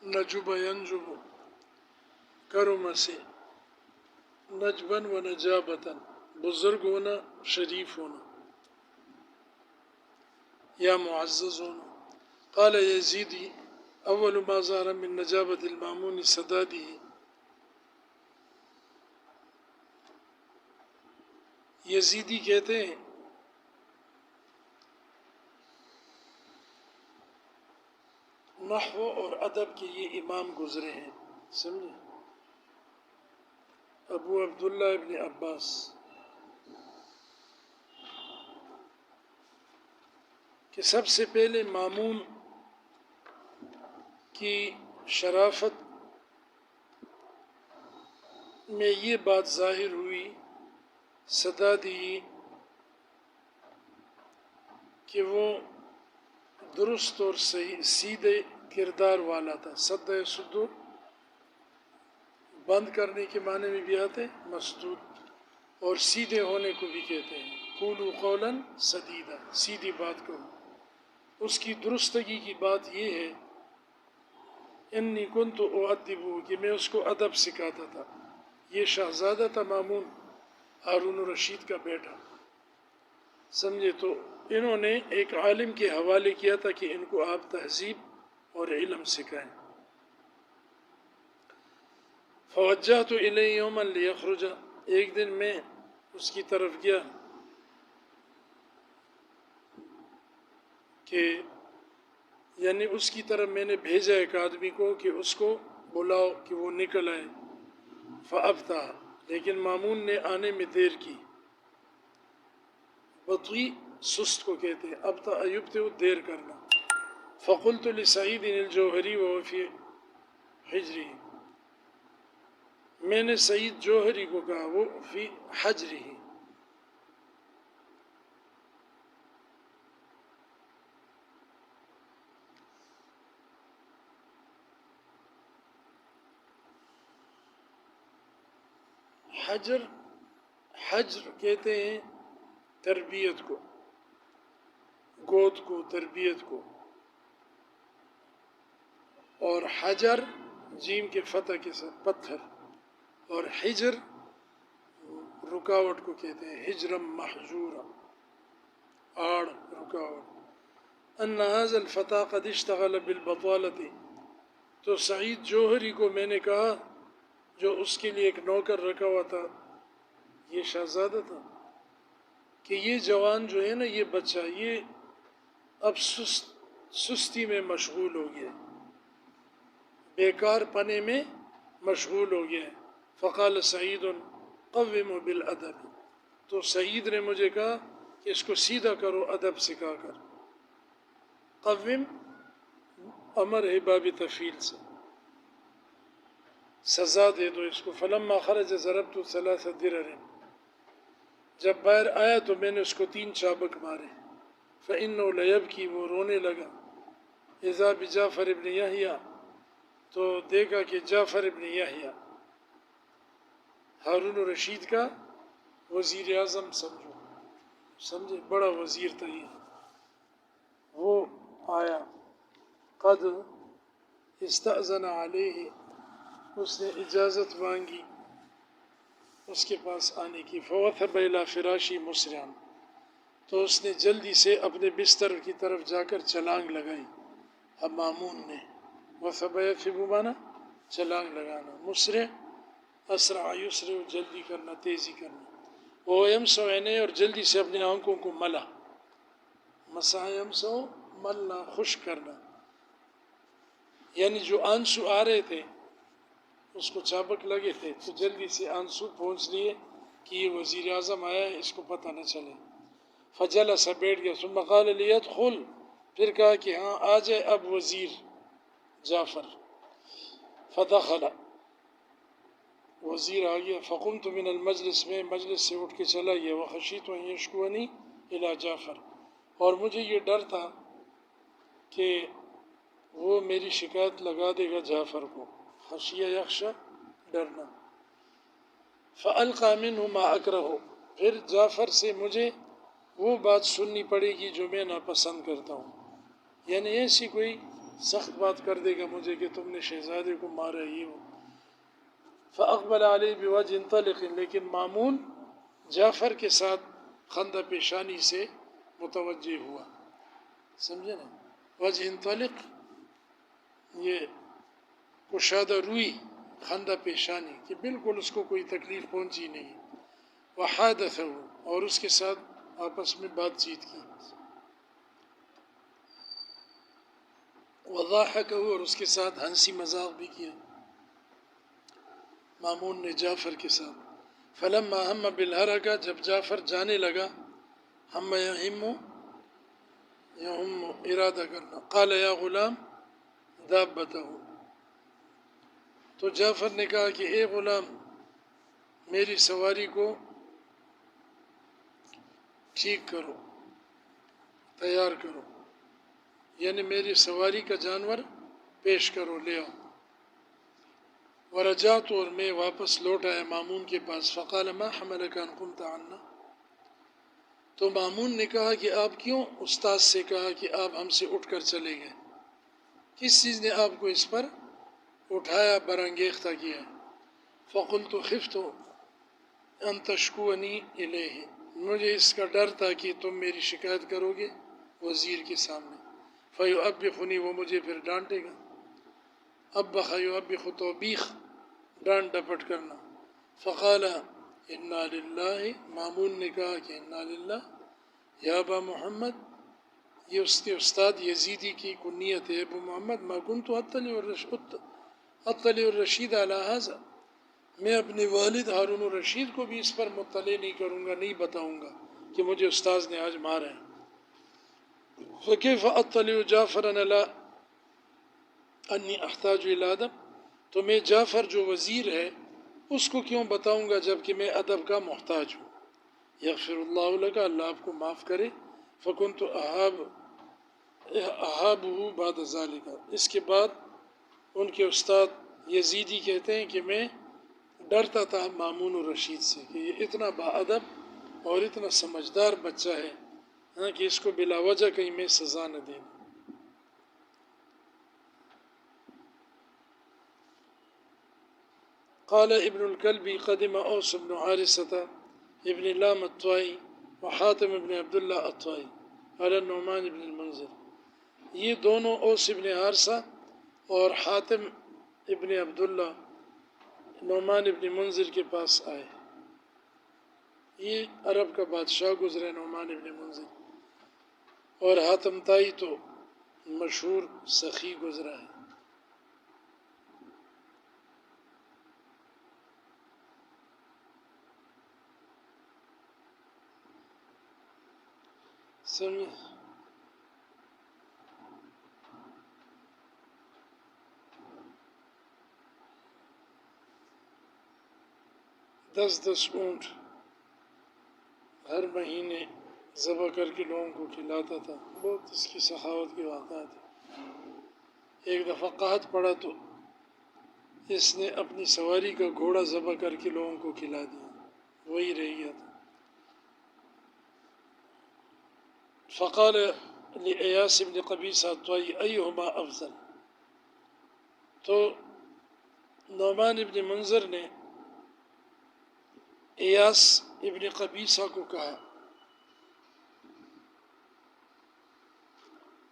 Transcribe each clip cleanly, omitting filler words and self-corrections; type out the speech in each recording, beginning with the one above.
نجب ینجب کرم سے، نجبن و نجابتن بزرگ ہونا، شریف ہونا یا معزز ہونا۔ قال یزیدی اول ما ظہر من نجابت المامون سدادی، یزیدی کہتے ہیں نحو اور ادب کے یہ امام گزرے ہیں، سمجھے، ابو عبداللہ ابن عباس، کہ سب سے پہلے مامون کی شرافت میں یہ بات ظاہر ہوئی سدادی کہ وہ درست اور صحیح سیدھے کردار والا تھا۔ سد سدو بند کرنے کے معنی میں بھی آتے مسدود، اور سیدھے ہونے کو بھی کہتے ہیں قولوا قولا سدیدا، سیدھی بات کہو۔ اس کی درستگی کی بات یہ ہے انی کنت اؤدبہ، کہ میں اس کو ادب سکھاتا تھا۔ یہ شہزادہ تھا مامون، ہارون الرشید کا بیٹا، سمجھے۔ تو انہوں نے ایک عالم کے حوالے کیا تھا کہ ان کو آپ تہذیب اور علم سکھائیں۔ فوجہت الیہ یوما لیخرج، ایک دن میں اس کی طرف گیا کہ یعنی اس کی طرف میں نے بھیجا ایک آدمی کو کہ اس کو بلاؤ کہ وہ نکل آئے۔ فابطأ، لیکن مامون نے آنے میں دیر کی۔ بطیء سست کو کہتے ہیں، ابطأ یبطئ دیر کرنا۔ فقلت لسعید الجوہری وهو فی حجرہ، میں نے سعید جوہری کو کہا، وہ فی حجرہ، حجر کہتے ہیں تربیت کو، گود کو، تربیت کو، اور حجر جیم کے فتح کے ساتھ پتھر، اور حجر رکاوٹ کو کہتے ہیں، حجرم محجورا، آڑ، رکاوٹ۔ ان هذا الفتى قد اشتغل بالبطالة، تو سعید جوہری کو میں نے کہا، جو اس کے لیے ایک نوکر رکھا ہوا تھا، یہ شہزادہ تھا، کہ یہ جوان جو ہے نا، یہ بچہ، یہ اب سستی میں مشغول ہو گیا، بیکار پنے میں مشغول ہو گیا۔ فقال سعید قومہ بالادب، تو سعید نے مجھے کہا کہ اس کو سیدھا کرو ادب سکھا کر۔ قوم امر ہے باب تفعیل سے، سزا دے دو اس کو۔ فلما خرج ضربت 3 درر، جب باہر آیا تو میں نے اس کو 3 چابک مارے۔ فإنه لیبکی، وہ رونے لگا۔ اذا بجعفر ابن یحییٰ، تو دیکھا کہ جعفر ابن یحییٰ، ہارون الرشید کا وزیر اعظم سمجھے، بڑا وزیر تھا یہ، وہ آیا۔ قد استأذن علیہ، اس نے اجازت مانگی اس کے پاس آنے کی۔ فوثب الی فراشی مسرعا، تو اس نے جلدی سے اپنے بستر کی طرف جا کر چھلانگ لگائی، مامون نے۔ وثب یثب مانا چھلانگ لگانا، مسرع اسرع یسرع جلدی کرنا، تیزی کرنا۔ ویمسح عینیہ، اور جلدی سے اپنے آنکھوں کو ملا، مسح یمسح ملنا، خشک کرنا، یعنی جو آنسو آ رہے تھے اس کو چابک لگے تھے تو جلدی سے آنسو پہنچ لیے کہ یہ وزیر اعظم آیا ہے، اس کو پتہ نہ چلے۔ فجلس، بیٹھ گیا۔ ثم قال لیدخل، پھر کہا کہ ہاں آ جائے اب وزیر جعفر۔ فدخل، وزیر آ گیا۔ فقمت من المجلس، میں مجلس سے اٹھ کے چلا گیا۔ وخشیت ان یشکونی الی جعفر، اور مجھے یہ ڈر تھا کہ وہ میری شکایت لگا دے گا جعفر کو، خشیہ یخشا، ڈرنا۔ فألقى منه ما اکرہ، پھر جعفر سے مجھے وہ بات سننی پڑے گی جو میں ناپسند کرتا ہوں، یعنی ایسی کوئی سخت بات کر دے گا مجھے کہ تم نے شہزادے کو مارا یہ ہو. فاقبل علیہ بوجہ طلق، لیکن مامون جعفر کے ساتھ خندہ پیشانی سے متوجہ ہوا. سمجھے نا؟ وجہ طلق یہ کشادہ روئی، خندہ پیشانی کہ بالکل اس کو کوئی تکلیف پہنچی نہیں. وحادثہ، اور اس کے ساتھ آپس میں بات چیت کی. وضاحکہ، اور اس کے ساتھ ہنسی مذاق بھی کیا مامون نے جعفر کے ساتھ. فلما ہم بالحرکہ، جب جعفر جانے لگا، ہم یہم ارادہ کرنا، قال یا غلام دابتہ، تو جعفر نے کہا کہ اے غلام میری سواری کو ٹھیک کرو، تیار کرو، یعنی میری سواری کا جانور پیش کرو، لے آؤ. ورجعت، اور میں واپس لوٹ آیا مامون کے پاس. فقال ما حملک ان قمت عنا، تو مامون نے کہا کہ آپ کیوں استاد سے کہا کہ آپ ہم سے اٹھ کر چلے گئے، کس چیز نے آپ کو اس پر اٹھایا، برانگیختہ کیا. فقلت خفت ان تشکونی الیہ، مجھے اس کا ڈر تھا کہ تم میری شکایت کرو گے وزیر کے سامنے. فیؤبخنی، وہ مجھے پھر ڈانٹے گا. ابخ یؤبخ، توبیخ ڈانٹ ڈپٹ کرنا. فقال انا للہ، مامون نے کہا کہ انا للہ یا ابا محمد، یہ اس کے استاد یزیدی کی کنیت ہے، ابو محمد، ما کنت اطلع الرشید علی ھذا، میں اپنے والد ہارون الرشید کو بھی اس پر مطلع نہیں کروں گا، نہیں بتاؤں گا کہ مجھے استاذ نے آج مارا ہے. فکیف اطلع جعفرا علی انی احتاج الی ادب، تو میں جعفر جو وزیر ہے اس کو کیوں بتاؤں گا جب کہ میں ادب کا محتاج ہوں. یغفر اللہ لک، اللہ آپ کو معاف کرے. فکنت احابہ بعد ذالک، اس کے بعد ان کے استاد یزیدی کہتے ہیں کہ میں ڈرتا تھا مامون الرشید سے کہ یہ اتنا باادب اور اتنا سمجھدار بچہ ہے کہ اس کو بلا وجہ کہیں میں سزا نہ دیں. قال ابن الکلبی قدم اوس بن حارثة ابن لام الطوائی وحاتم ابن عبداللہ الطوائی علی النعمان بن المنذر، یہ دونوں اوس ابن حارثہ اور حاتم ابن عبداللہ نعمان ابن منذر کے پاس آئے. یہ عرب کا بادشاہ گزرے نعمان ابن منذر، اور حاتم تائی تو مشہور سخی گزرا ہے. دس اونٹ ہر مہینے ذبح کر کے لوگوں کو کھلاتا تھا. بہت اس کی سخاوت کے واقعات ہیں. ایک دفعہ قحط پڑا تو اس نے اپنی سواری کا گھوڑا ذبح کر کے لوگوں کو کھلا دیا، وہی رہ گیا تھا. فقال لایاس بن قبیصہ الطوائی ایہما افضل، تو نعمان ابن منذر نے ایاس ابن قبیصہ کو کہا،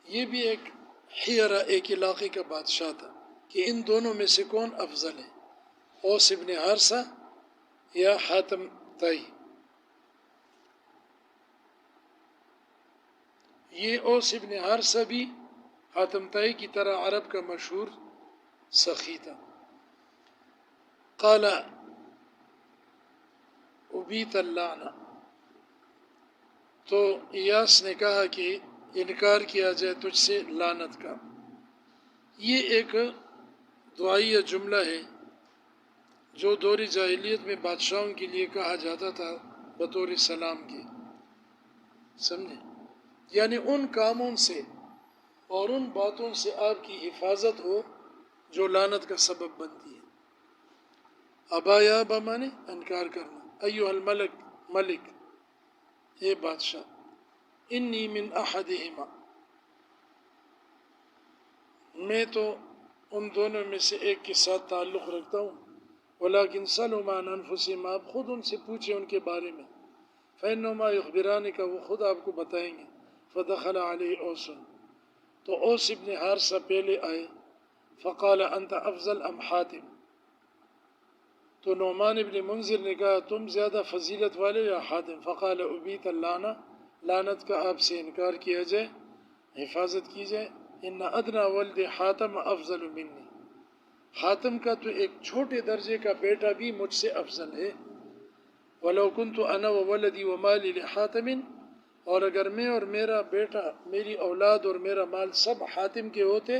یہ بھی ایک حیرہ، ایک علاقے کا بادشاہ تھا، کہ ان دونوں میں سے کون افضل ہے، اوس ابن حارثہ یا حاتم تائی. یہ اوس ابن حارثہ بھی حاتم تائی کی طرح عرب کا مشہور سخی تھا. قال ابیت اللعنہ، تو ایاس نے کہا کہ انکار کیا جائے تجھ سے لعنت کا. یہ ایک دعائیہ جملہ ہے جو دور جاہلیت میں بادشاہوں کے لیے کہا جاتا تھا بطور سلام کے. سمجھے؟ یعنی ان کاموں سے اور ان باتوں سے آپ کی حفاظت ہو جو لعنت کا سبب بنتی ہے. ابا یا ابا مانے انکار کرنا. ایھا الملک، ملک، اے بادشاہ، انی من احدہما، میں تو ان دونوں میں سے ایک کے ساتھ تعلق رکھتا ہوں، ولیکن سلوا عن انفسہم، آپ خود ان سے پوچھیں ان کے بارے میں، فإنہما یخبرانک، وہ خود آپ کو بتائیں گے۔ فدخل علیہ اوس، تو اوس ابن حارثہ پہلے آئے، فقال انت افضل ام حاتم، تو نعمان ابن منذر نے کہا تم زیادہ فضیلت والے یا حاتم؟ فقال ابیت اللعنہ، لعنت کا آپ سے انکار کیا جائے، حفاظت کی جائے۔ ان ادنی ولد حاتم افضل منی، حاتم کا تو ایک چھوٹے درجے کا بیٹا بھی مجھ سے افضل ہے۔ ولو کنت انا وولدی ومالی لحاتم، اور اگر میں اور میرا بیٹا، میری اولاد اور میرا مال سب حاتم کے ہوتے،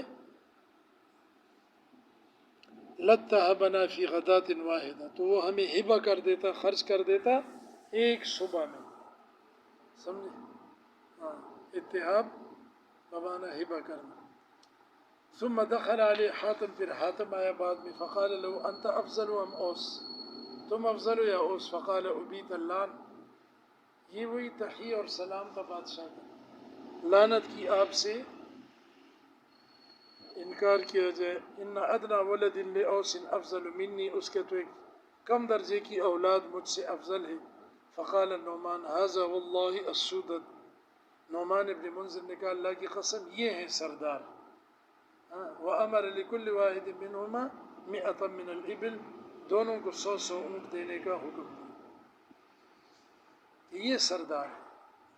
لتہبنا فی غدات واحدہ، تو وہ ہمیں ہبہ کر دیتا، خرچ کر دیتا ایک صبح میں، سمجھے؟ ہاں، اتحاب بمانا ہبہ کرنا۔ ثم دخل علیہ حاتم، پھر حاتم آیا بعد میں، فقال لو انت افضل ام اوس، تم افضل ہو یا اوس؟ فقال ابیت اللعن، یہ وہی تحیہ اور سلام کا بادشاہ تھا، لعنت کی آپ سے انکار کیا جائے۔ ان ادنی ولد لاوس افضل منی، اس کے تو ایک کم درجے کی اولاد مجھ سے افضل ہے۔ فقال النعمان ھذا واللہ السودت، نعمان ابن منذر نے کہا اللہ کی قسم یہ ہے سردار۔ وَأَمَرَ لِكُلِّ وَاحِدٍ مِّنْهُمَا 100 مِّنَ الْإِبِلِ، دونوں کو 100 اونٹ دینے کا حکم دیا کہ یہ سردار ہے،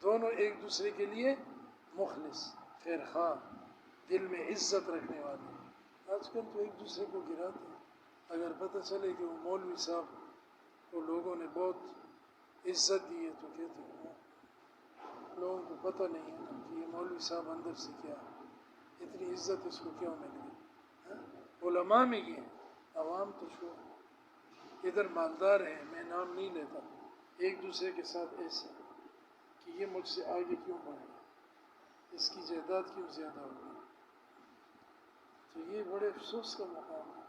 دونوں ایک دوسرے کے لیے مخلص، خیر خواہ، دل میں عزت رکھنے والے۔ آج کل تو ایک دوسرے کو گراتے ہیں، اگر پتہ چلے کہ وہ مولوی صاحب کو لوگوں نے بہت عزت دی ہے تو کہتے ہیں لوگوں کو پتہ نہیں ہے کہ یہ مولوی صاحب اندر سے کیا ہے، اتنی عزت اس کو کیوں مل گئی؟ علماء میں یہ ہے، عوام تو چھوڑ، ادھر مالدار ہیں، میں نام نہیں لیتا، ایک دوسرے کے ساتھ ایسے کہ یہ مجھ سے آگے کیوں بڑھ گیا، اس کی جائیداد کیوں زیادہ ہو گئی۔ تو یہ بڑے افسوس کا مقام ہے،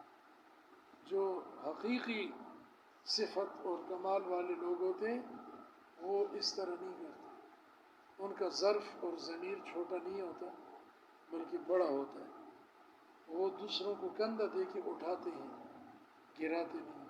جو حقیقی صفت اور کمال والے لوگ ہوتے ہیں وہ اس طرح نہیں کرتے، ان کا ظرف اور ضمیر چھوٹا نہیں ہوتا بلکہ بڑا ہوتا ہے، وہ دوسروں کو کندھا دے کے اٹھاتے ہیں، گراتے نہیں۔